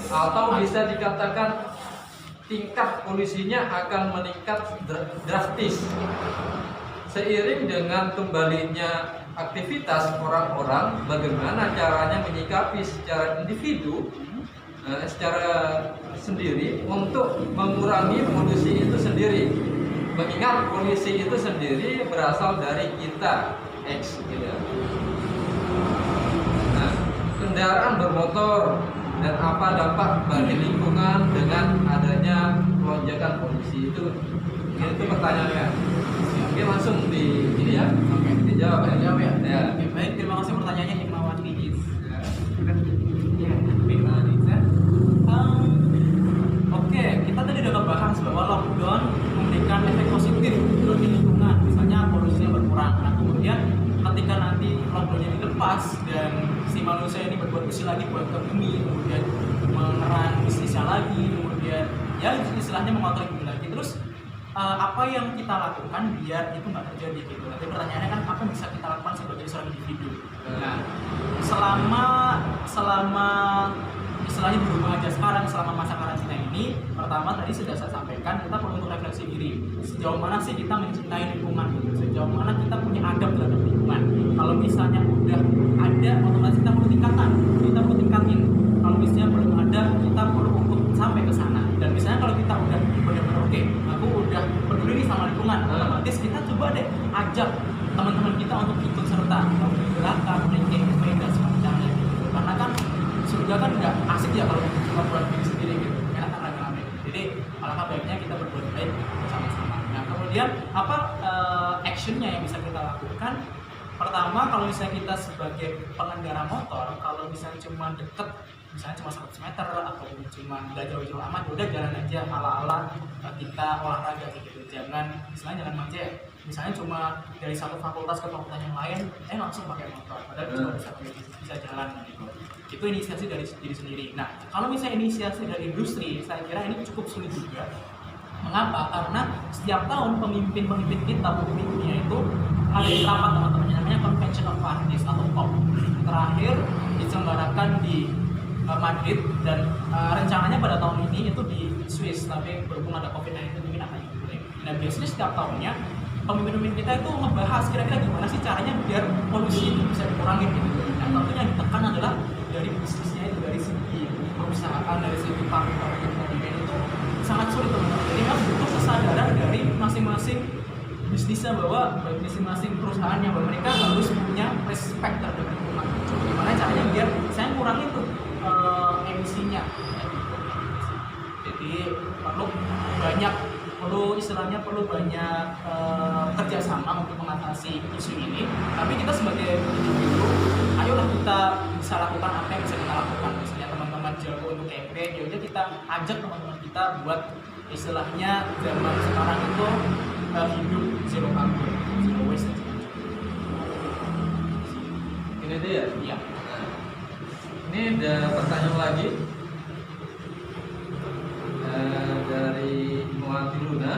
atau bisa dikatakan tingkat polusinya akan meningkat drastis seiring dengan kembalinya aktivitas orang-orang. Bagaimana caranya menyikapi secara individu, secara sendiri untuk mengurangi polusi itu sendiri, mengingat polusi itu sendiri berasal dari kita X gitu. Nah, kendaraan bermotor dan apa dampak bagi lingkungan dengan adanya lonjakan polusi itu pertanyaannya. Oke, langsung di ini ya. Oke, dijawab ya. Ya. Baik, terima kasih pertanyaannya Imawan Iza. Imawan Iza. Oke, kita tadi udah ngebahas bahwa lockdown memberikan efek positif bagi lingkungan, misalnya polusinya berkurang. Nah, kemudian ketika nanti lockdownnya dilepas dan si manusia ini berbuat usil lagi buat ke bumi, kemudian mengerang bisnisnya lagi, kemudian ya istilahnya mengotori bumi lagi, terus apa yang kita lakukan biar itu nggak terjadi gitu. Nanti pertanyaannya kan apa yang bisa kita lakukan sebagai seorang individu. Nah, selama istilahnya di rumah aja sekarang selama masa karantina ini, pertama tadi sudah saya sampaikan, kita perlu untuk refleksi diri. Sejauh mana sih kita mencintai lingkungan gitu? Sejauh mana kita punya adab terhadap lingkungan? Kalau misalnya udah ada, otomatis kita perlu tingkatkan, kita perlu tingkatin. Kalau misalnya belum ada, kita perlu untuk sampai ke sana. Dan misalnya kalau kita udah benar-benar oke, aku udah peduli nih sama lingkungan, otomatis kita coba deh ajak teman-teman kita untuk ikut serta gerakan, ranking, dan semacamnya. Karena kan surga kan nggak asik ya kalau cuma buat diri sendiri gitu, enak kan rame-rame. Jadi alangkah baiknya kita berbuat baik bersama-sama. Nah kemudian apa actionnya yang bisa kita lakukan? Pertama, kalau misalnya kita sebagai pengendara motor, kalau misalnya cuma deket, misalnya cuma 100 meter atau cuma nggak jauh-jauh amat, udah jalan aja ala-ala kita olahraga gitu. Misalnya jangan manja. Misalnya cuma dari satu fakultas ke fakultas yang lain, langsung pakai motor, padahal cuma bisa jalan gitu. Itu inisiasi dari diri sendiri. Nah, kalau misalnya inisiasi dari industri, saya kira ini cukup sulit juga. Mengapa? Karena setiap tahun pemimpin kita, pemimpin dunia itu ada di rapat teman-teman, namanya Convention of Parties atau COP. Terakhir diselenggarakan di Madrid dan rencananya pada tahun ini itu di Swiss, tapi berhubung ada COVID-19 mungkin akan diulang. Dan biasanya setiap tahunnya pemimpin kita itu ngebahas kira-kira gimana sih caranya biar polusi itu bisa dikurangi gitu. Nah, tentunya yang ditekan adalah dari bisnisnya itu, dari segi perusahaan, dari segi pabrik itu sangat sulit teman-teman. Jadi memang butuh kesadaran dari masing-masing bisnisnya bahwa masing-masing perusahaannya bahwa mereka harus punya respect terhadap lingkungan. Gimana caranya biar saya kurangi tuh emisinya. Jadi perlu banyak kerjasama untuk mengatasi isu ini. Tapi kita sebagai individu, ayolah kita bisa lakukan apa yang bisa kita lakukan. Misalnya teman-teman jago untuk campaign, ya udah kita ajak teman-teman kita buat istilahnya zaman sekarang itu hidup zero carbon, zero waste. Ini dia. Iya. Ini ada pertanyaan lagi dari Muhammad Luna.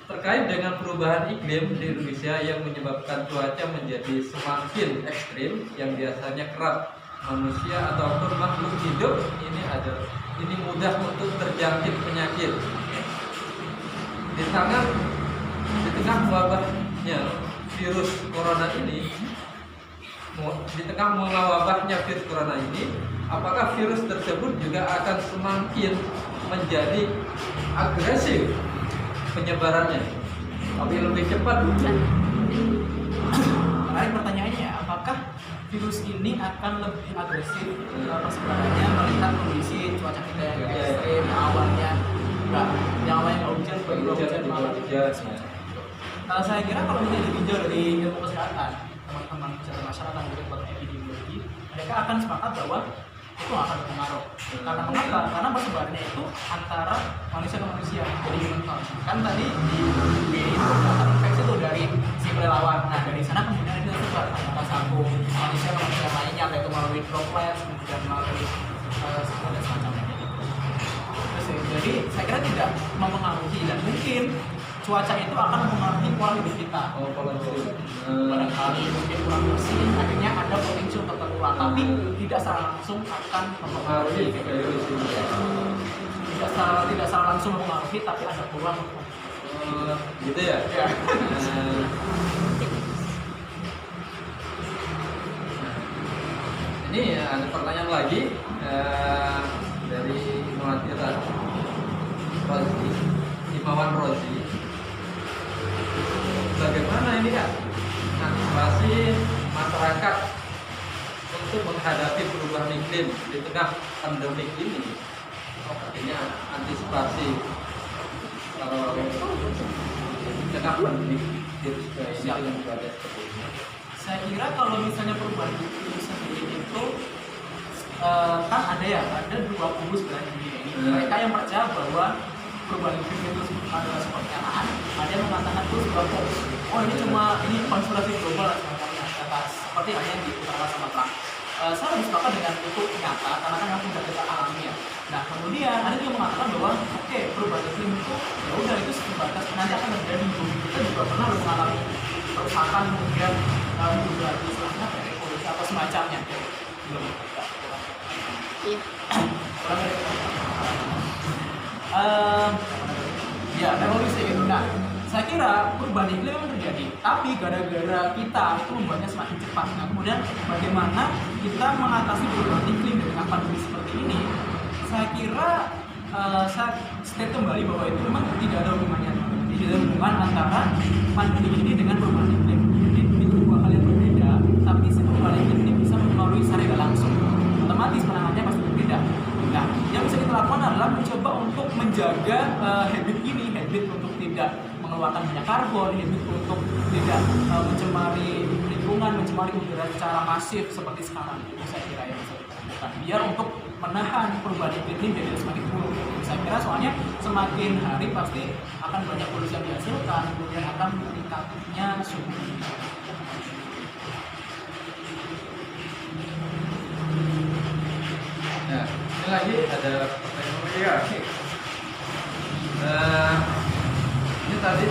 Terkait dengan perubahan iklim di Indonesia yang menyebabkan cuaca menjadi semakin ekstrim, yang biasanya kerap manusia ataupun makhluk hidup ini mudah untuk terjangkit penyakit. Di tengah wabahnya virus corona ini, apakah virus tersebut juga akan semakin menjadi agresif penyebarannya, tapi lebih cepat? Menarik pertanyaannya, apakah virus ini akan lebih agresif persebarannya melihat kondisi cuaca kita yang ekstrim, awalnya nggak hujan, saya kira kalau misalnya ditinjau dari ilmu kesehatan, teman-teman kesehatan masyarakat untuk epidemiologi, mereka akan sepakat bahwa itu akan berpengaruh. Karena mengapa? Karena persebarannya itu antara manusia ke manusia, jadi human contact. Kan tadi di itu infeksi itu dari si kelelawar. Nah dari sana kemudian itu tersebar antara satu manusia ke manusia lainnya, yaitu melalui droplets, kemudian melalui dan semacamnya. Jadi saya kira tidak mempengaruhi, dan mungkin cuaca itu akan mempengaruhi pola hidup kita. Barangkali mungkin kurang bersih, akhirnya ada potensi untuk tertular, tapi tidak secara langsung akan mempengaruhi. Tidak secara langsung mempengaruhi, tapi ada peluang. Gitu ya? Ya. Ini ada pertanyaan lagi dari Imawan Rozi. Bagaimana ini Kak antisipasi masyarakat untuk menghadapi perubahan iklim di tengah pandemi ini? Artinya antisipasi kalau di tengah pandemi virus ini yang berada seperti ini. Saya kira kalau misalnya perubahan iklim sendiri itu kan ada 20 sebenarnya di dunia ini. Mereka yang percaya bahwa perubahan iklim itu adalah sebuah kenyataan, ada yang mengatakan itu sebuah hoax. Ini konspirasi global dan semacamnya, seperti halnya yang diutarakan sama Trump. Saya lebih sepakat dengan itu nyata karena kan sudah kita alami ya. Nah kemudian ada juga mengatakan bahwa perubahan iklim itu ya udah itu sebatas nanti akan terjadi. Bumi kita juga pernah mengalami kerusakan, kemudian juga istilahnya polusi atau semacamnya. saya kira perubahan iklim memang terjadi, tapi gara-gara kita itu membuatnya semakin cepat. Nah, kemudian bagaimana kita mengatasi perubahan iklim dengan pandemi seperti ini? Saya kira saya state kembali bahwa itu memang tidak ada hubungannya, tidak ada hubungan antara pandemi ini dengan perubahan iklim. Jadi itu dua hal yang berbeda, tapi si perubahan iklim ini bisa mempengaruhi secara tidak langsung. Otomatis penanganannya pasti berbeda. Nah, yang bisa kita lakukan adalah mencoba untuk menjaga habit ini, habit untuk tidak mengeluarkan banyak karbon, habit untuk tidak mencemari lingkungan, mencemari udara secara masif seperti sekarang. Itu saya kira yang bisa kita lakukan. Biar untuk menahan perubahan iklim ini jadi semakin buruk. Saya kira soalnya semakin hari pasti akan banyak polusi yang dihasilkan, kemudian akan meningkatnya suhu. Nah, ini lagi ada pertanyaan. Ini tadi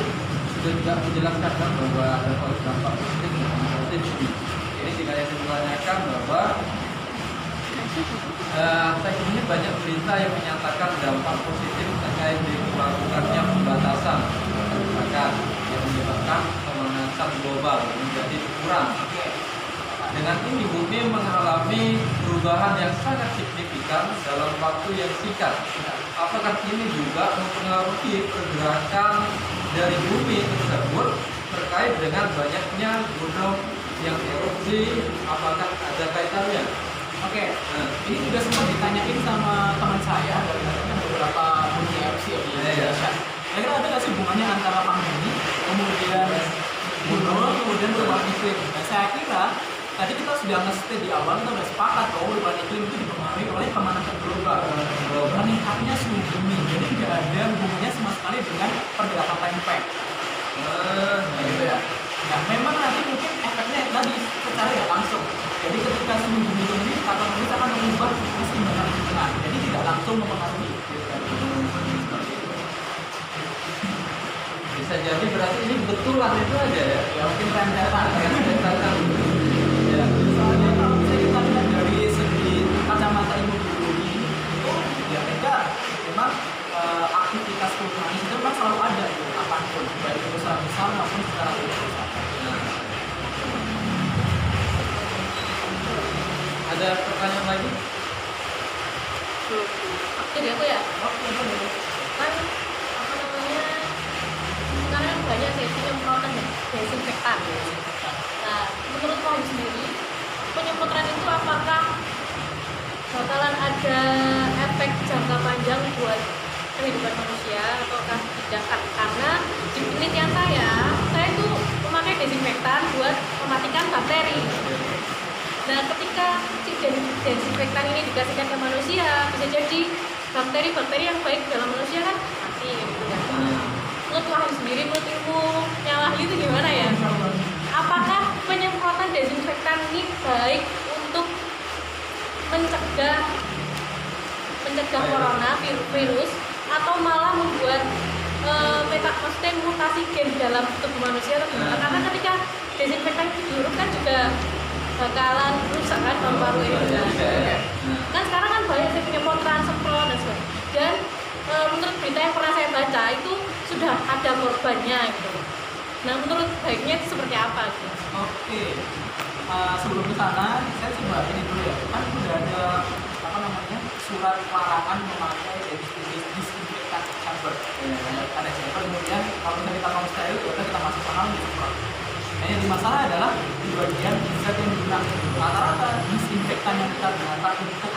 sudah juga menjelaskan kan bahwa ada dampak positif dan negatif. Ini jika yang ditanyakan bahwa saat ini banyak berita yang menyatakan dampak positif terkait dilakukannya pembatasan kebijakan yang menyebabkan pemanasan global menjadi kurang. Dengan ini bumi mengalami perubahan yang sangat signifikan dalam waktu yang singkat. Apakah ini juga mempengaruhi pergerakan dari bumi tersebut terkait dengan banyaknya gunung yang erupsi? Apakah ada kaitannya? Oke, ini juga sempat ditanyain sama teman saya dari beberapa gunung erupsi di Indonesia. Kira-kira ada nggak sih hubungannya antara pandemi, kemudian gunung, kemudian perubahan iklim? Nah, saya kira tadi kita sudah nge-state di awal, kita sudah sepakat bahwa perubahan iklim itu dipengaruhi oleh pemanasan global, meningkatnya suhu bumi. Jadi tidak ada hubungannya sama sekali dengan pergerakan lempeng. Gitu ya. Nah, memang nanti mungkin efeknya tadi secara tidak langsung. Jadi ketika suhu bumi tinggi, otomatis akan mengubah keseimbangan lingkungan. Jadi tidak langsung mempengaruhi. Bisa jadi berarti ini betulan itu aja ya? Ya mungkin rentetan. Ya. Soalnya kalau misalnya kita lihat dari segi kacamata ilmu biologi itu ya mereka memang aktivitas vulkanis itu memang selalu ada di apapun, baik itu secara besar maupun secara tidak besar. Ada pertanyaan lagi? Jadi aku ya, Oke, boleh. kan apa namanya, sekarang banyak sih penyemprotan desinfektan. Nah, menurut kamu sendiri, penyemprotan itu apakah bakalan ada efek jangka panjang buat kehidupan manusia ataukah tidak? Karena di penelitian saya itu memakai desinfektan buat mematikan bakteri. Nah, ketika si desinfektan ini dikasihkan ke manusia, bisa jadi bakteri-bakteri yang baik dalam manusia kan mati. Gitu kan. Menurut Wahyu sendiri, menurut ilmu yang Wahyu itu gimana ya? Apakah penyemprotan desinfektan ini baik untuk mencegah corona virus atau malah membuat maksudnya mutasi gen dalam tubuh manusia atau gimana? Karena ketika desinfektan dihirup kan juga bakalan rusak kan paru-paru ini juga. Kan sekarang kan banyak sih penyemprotan semprot dan sebagainya. Dan menurut berita yang pernah saya baca itu sudah ada korbannya gitu. Nah, menurut baiknya itu seperti apa gitu? Oke. Sebelum ke sana, saya coba ini dulu ya. Kan sudah ada apa namanya surat larangan memakai disinfektan chamber. Ada chamber, kemudian kalau kita mau steril, kita masuk sana disemprot. Nah, yang dimasalah adalah di bagian zat yang digunakan. Rata-rata disinfektan yang kita gunakan untuk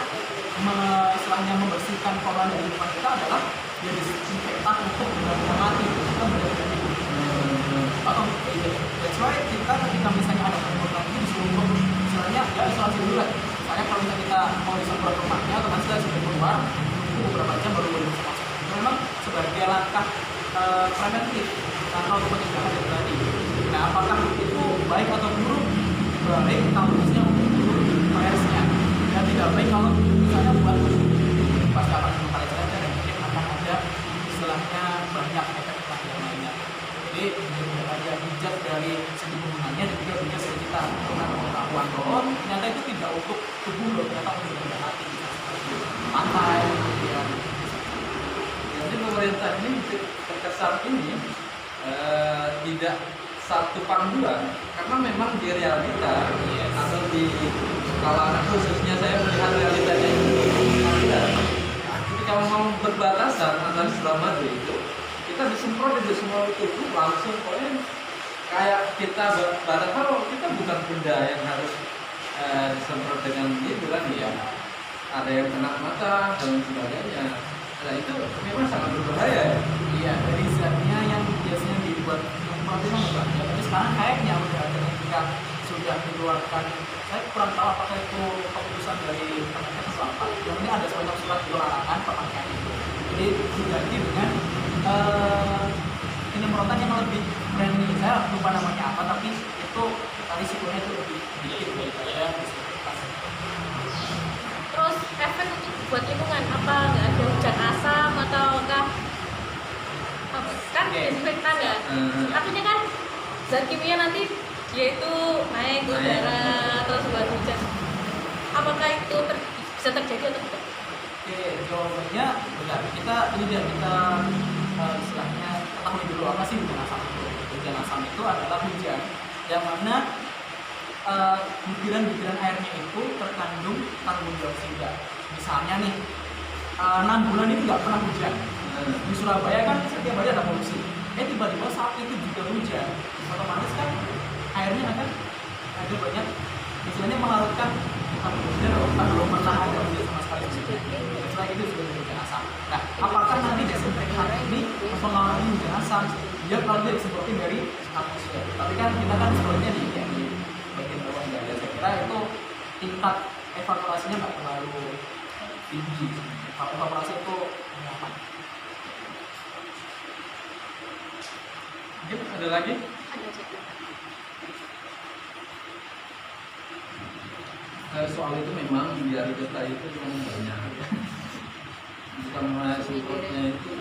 istilahnya membersihkan kotoran dari lingkungan kita adalah ya disinfektan untuk benda-benda mati, kita benda-benda hidup. Atau that's why kita ketika misalnya ada penyemprotan ini disuruh misalnya ya isolasi dulu lah. Misalnya kalau misalnya kita mau disemprot rumahnya, otomatis kita sudah keluar itu beberapa jam baru boleh masuk. Itu memang sebagai langkah preventif, langkah untuk pencegahan dari tadi. Nah, apakah itu baik atau buruk? Baik kalau misalnya untuk turun virusnya, dan tidak baik kalau misalnya buat pas kapan kali saja dan mungkin akan ada istilahnya banyak efek yang lainnya. Jadi tidak ada bijak dari segi penggunanya dan juga bijak dari kita dengan pengetahuan bahwa ternyata itu tidak untuk tubuh loh, ternyata untuk benda mati pantai kemudian. Jadi pemerintah ini terkesan ini tidak satu panduan, karena memang di realita atau di kalangan khususnya saya melihat realitanya itu ada. Ketika mau berbatasan antara selama itu, kita disemprot itu semua tubuh langsung, pokoknya kayak kita padahal kita bukan benda yang harus disemprot dengan itu kan ya. Ada yang kena mata dan sebagainya. Nah itu memang sangat berbahaya. Iya, dari zatnya yang biasanya dibuat semprot itu enggak. Tapi sekarang kayaknya udah ada ketika sudah dikeluarkan, saya kurang tahu apakah itu keputusan dari Kemenkes atau apa. Yang ini ada semacam surat larangan pemakaian itu. Jadi diganti dengan penyemprotan yang lebih friendly. Saya lupa namanya apa, tapi itu risikonya itu lebih sedikit daripada disinfektan. Terus efek untuk buat lingkungan apa nggak ada hujan asam ataukah apa? Kan desinfektan ya. Artinya kan zat kimia nanti dia itu naik ke udara terus buat hujan. Apakah itu bisa terjadi atau tidak? Oke, jawabannya benar. Ini dia kita istilahnya ketahui dulu apa sih hujan asam itu. Hujan asam itu adalah hujan yang mana butiran-butiran airnya itu terkandung karbon dioksida. Misalnya nih, 6 bulan itu nggak pernah hujan. Di Surabaya kan setiap hari ada polusi. Tiba-tiba saat itu juga hujan, otomatis kan airnya akan ada banyak, istilahnya melarutkan karbon dioksida kalau belum pernah ada hujan sama sekali di situ. Selain itu juga ada hujan asam. Nah, apakah nanti desinfektan ini mempengaruhi hujan asam? Dia kalau dia disemprotin dari atmosfer. Tapi kan kita kan semprotnya di bagian bawah ya. Saya kira itu tingkat evaporasinya nggak terlalu tinggi. Evaporasi itu nyaman. Mungkin ada lagi? Ada juga. Soal itu memang di realita itu memang banyak. Bukan mulai semprotnya itu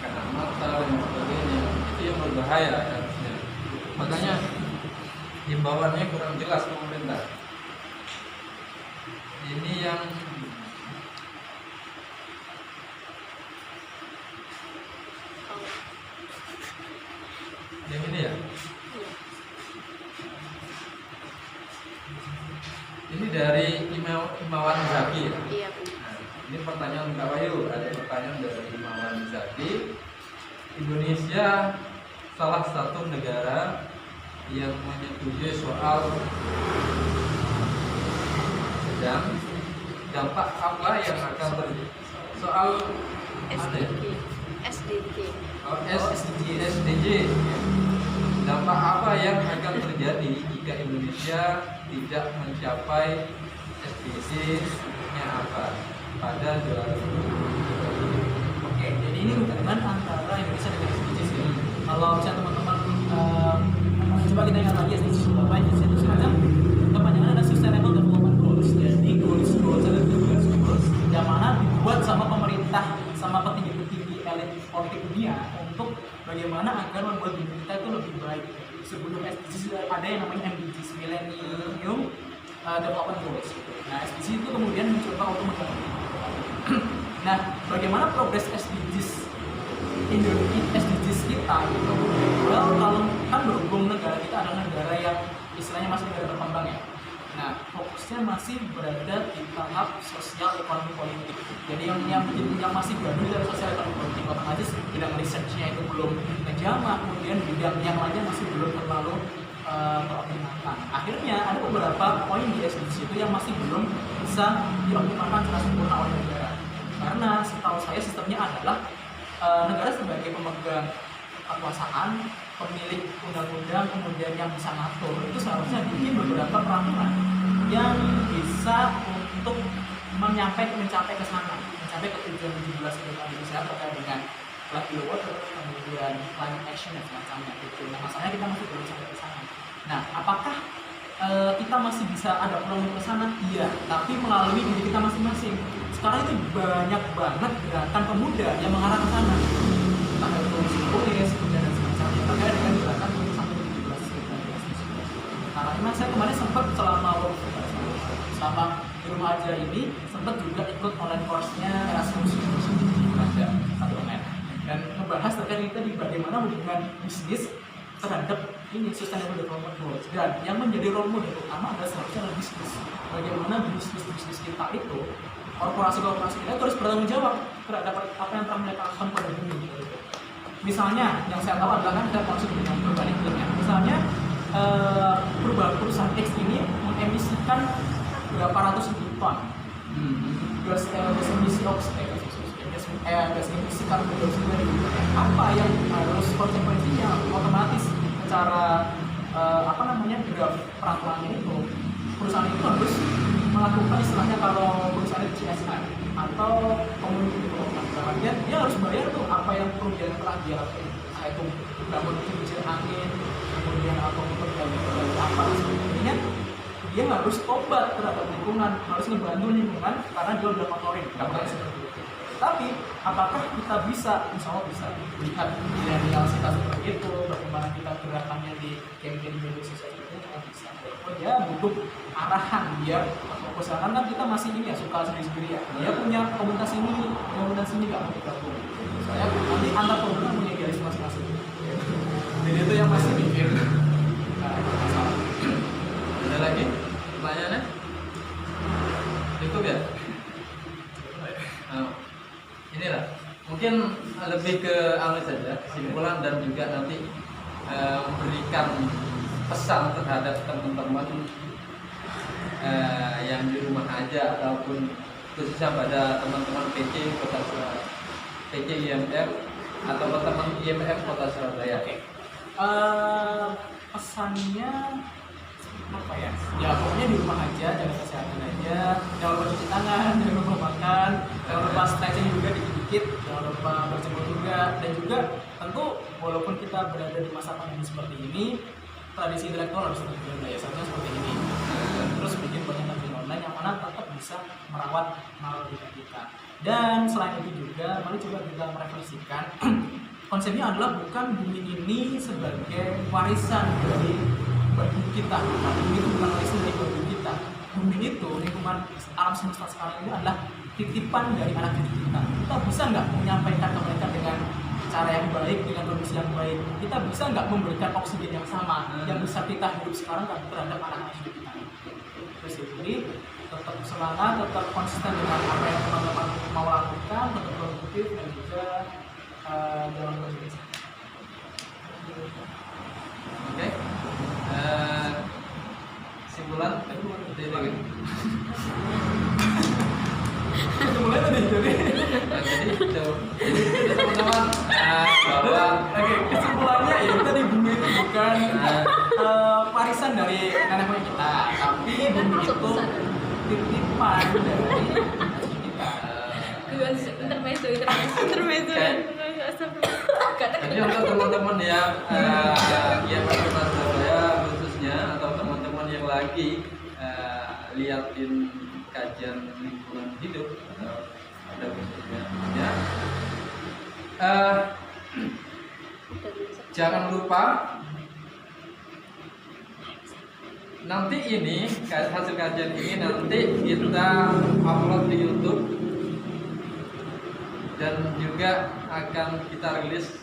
kena mata dan sebagainya, itu yang berbahaya harusnya. Makanya himbauannya kurang jelas pemerintah. Ini yang ini ya. Ini dari Imawan Zaki ya. Iya, Bu. Nah, ini pertanyaan Kak Wahyu, ada pertanyaan dari Imawan Zaki. Indonesia salah satu negara yang menyetujui soal sedang dampak apa yang akan terjadi soal SDG. SDG. SDG. Dampak apa yang akan terjadi jika Indonesia tidak mencapai SDG-nya apa pada 2030? Oke, jadi ini hubungan antara Indonesia dengan SDGs ini. Kalau misalnya teman-teman coba kita ingat lagi SDGs itu apa? SDGs itu semacam kepanjangan ada Sustainable Development Goals. Jadi goals adalah goals yang mana dibuat sama pemerintah, sama petinggi-petinggi elit politik dunia untuk bagaimana agar membuat dunia kita itu lebih baik. Sebelum SDGs ada yang namanya MDGs, Millennium Development Goals. Nah, SDGs itu kemudian mencoba untuk mengganti. Nah, bagaimana progres SDGs kita gitu? Well, kalau kan berhubung negara kita adalah negara yang istilahnya masih negara berkembang ya. Nah, fokusnya masih berada di tahap sosial ekonomi politik. Jadi yang masih berada di sosial ekonomi politik, otomatis bidang researchnya itu belum menjamah, kemudian bidang yang lainnya masih belum terlalu teroptimalkan. Akhirnya ada beberapa poin di SDGs itu yang masih belum bisa dioptimalkan secara sempurna oleh negara. Karena setahu saya sistemnya adalah negara sebagai pemegang kekuasaan, pemilik undang-undang, kemudian yang bisa ngatur, itu seharusnya bikin beberapa peraturan yang bisa untuk mencapai ke sana, mencapai ke tujuan 17 Indonesia terkait dengan Life Below Water, kemudian climate action dan semacamnya gitu. Nah, masalahnya kita masih belum sampai ke sana. Nah, apakah kita masih bisa ada peluang ke sana? Iya, tapi melalui diri kita masing-masing. Sekarang itu banyak banget gerakan pemuda yang mengarah ke sana. Entah itu kulis, kemudian dan semacamnya terkait dengan gerakan untuk sampai 17 Indonesia. Karena saya kemarin sempat selama di rumah aja ini sempat juga ikut online course-nya Erasmus ada satu online. dan membahas terkait tadi bagaimana hubungan bisnis terhadap ini sustainable development goals. Dan yang menjadi role model utama adalah seharusnya adalah bisnis. Bagaimana bisnis kita itu, korporasi-korporasi kita terus bertanggung jawab terhadap apa yang telah mereka lakukan pada bumi. Misalnya yang saya tahu adalah kan kita langsung dengan perubahan iklim ya. Misalnya perusahaan X ini mengemisikan berapa ratus ribu ton gas emisi gas emisi karbon dioksida. Apa yang harus konsekuensinya? Otomatis secara graf peraturannya itu perusahaan itu harus melakukan istilahnya kalau perusahaan itu CSR atau community development. Dia harus bayar tuh apa yang kerugian telah dia lakukan, itu bangun kincir angin, kemudian apa apa sebagainya. Dia harus tobat terhadap lingkungan, harus membantu lingkungan karena dia udah kotorin. Seperti itu. Tapi apakah kita bisa, insya Allah bisa lihat milenial kita seperti itu, bagaimana kita gerakannya di campaign media sosial itu kita bisa. Oh ya butuh arahan biar usahakan kan kita masih ini ya suka sendiri-sendiri ya. Dia punya komunitas ini nggak mau bergabung. Saya nanti antar komunitas punya garis masing-masing. Jadi itu yang masih mikir. Nah, itu masalah. Ada lagi pertanyaannya? Cukup ya? Nah, inilah mungkin lebih ke saja kesimpulan dan juga nanti memberikan pesan terhadap teman-teman yang di rumah aja ataupun khususnya pada teman-teman PC IMF atau teman IMF Kota Surabaya. Pesannya apa ya? Ya pokoknya di rumah aja, jaga kesehatan aja, jangan lupa cuci tangan, jangan lupa makan, jangan lupa stretching juga dikit-dikit, jangan lupa berjemur juga, dan juga tentu walaupun kita berada di masa pandemi seperti ini, tradisi intelektual harus tetap dijaga ya, seharusnya seperti ini. Terus bikin banyak tampil online yang mana tetap bisa merawat marwah kita. Dan selain itu juga, mari coba kita merefleksikan konsepnya adalah bukan bumi ini sebagai warisan dari bagi kita, bumi itu bukan warisan dari bagi kita. Bumi itu, lingkungan alam semesta sekarang ini adalah titipan dari anak cucu kita. Kita bisa nggak menyampaikan ke mereka dengan cara yang baik, dengan kondisi yang baik? Kita bisa nggak memberikan oksigen yang sama yang bisa kita hidup sekarang terhadap anak-anak cucu kita? Terus jadi tetap semangat, tetap konsisten dengan apa yang teman-teman mau lakukan, tetap produktif dan juga dalam proses. Oke. Kesimpulan seperti itu gitu. Mulai tadi jadi. Jadi teman-teman bahwa Kesimpulannya ya tadi bumi itu bukan warisan dari nenek moyang kita, tapi bumi itu titipan dari kita. Intermezzo. Jadi untuk teman-teman yang Kota Surabaya khususnya atau teman-teman yang lagi liatin kajian lingkungan hidup atau ada khususnya ya, jangan lupa nanti ini hasil kajian ini nanti kita upload di YouTube dan juga akan kita rilis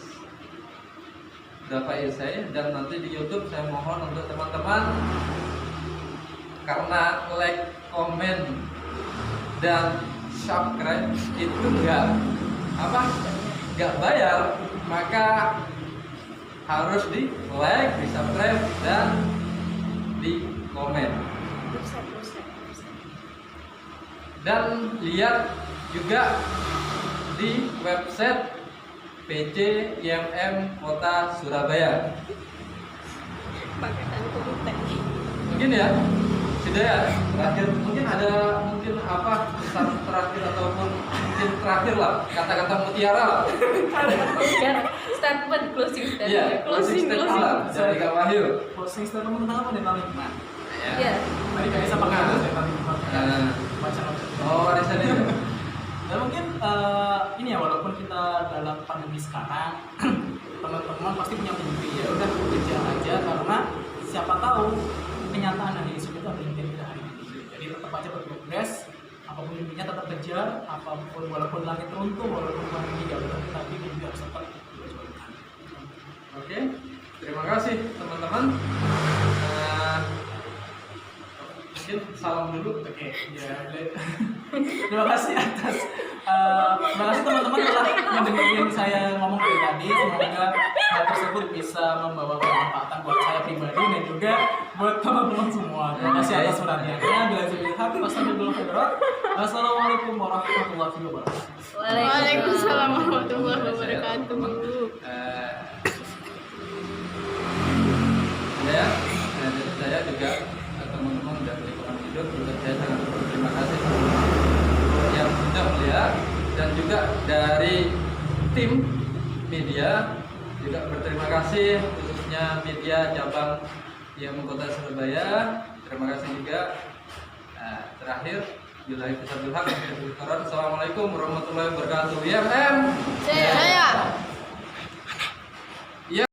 beberapa esai, dan nanti di YouTube saya mohon untuk teman-teman karena like, komen dan subscribe itu nggak bayar, maka harus di like, di subscribe dan di komen. Dan lihat juga di website PC IMM Kota Surabaya. Mungkin ya, sudah ya. Terakhir mungkin ada pesan terakhir ataupun mungkin terakhir lah, kata-kata mutiara lah. Statement closing statement. Iya, closing statement lah dari Kak Wahyu. Closing statement tentang apa nih lingkungan? Iya. Tadi kan bisa pakai itu ya baca. Oh, warisan itu. Dan mungkin ini ya, walaupun kita dalam pandemi sekarang, teman-teman pasti punya mimpi, ya udah kejar aja, karena siapa tahu kenyataan dari isu itu ada yang tidak hari ini. Jadi tetap aja berprogres, apapun mimpinya tetap kejar, apapun walaupun langit runtuh, walaupun mimpi gak berhenti, tapi mimpi harus tetap diperjuangkan. Oke, terima kasih teman-teman. Mungkin salam dulu. Oke, ya. Terima kasih atas terima kasih teman-teman telah mendengarkan saya ngomong dari tadi. Semoga hal tersebut bisa membawa kemanfaatan buat saya pribadi dan juga buat teman-teman semua. Terima kasih atas perhatiannya. Bila jadi hati, wassalamualaikum warahmatullahi wabarakatuh. Waalaikumsalam warahmatullahi wabarakatuh. Saya juga teman-teman dari Koran Hidup juga saya sangat berterima kasih yang sudah melihat, dan juga dari tim media juga berterima kasih, khususnya media cabang yang Kota Surabaya. Terima kasih juga. Terakhir, billahi taufiq wal hidayah. Assalamualaikum warahmatullahi wabarakatuh. YMM Jaya.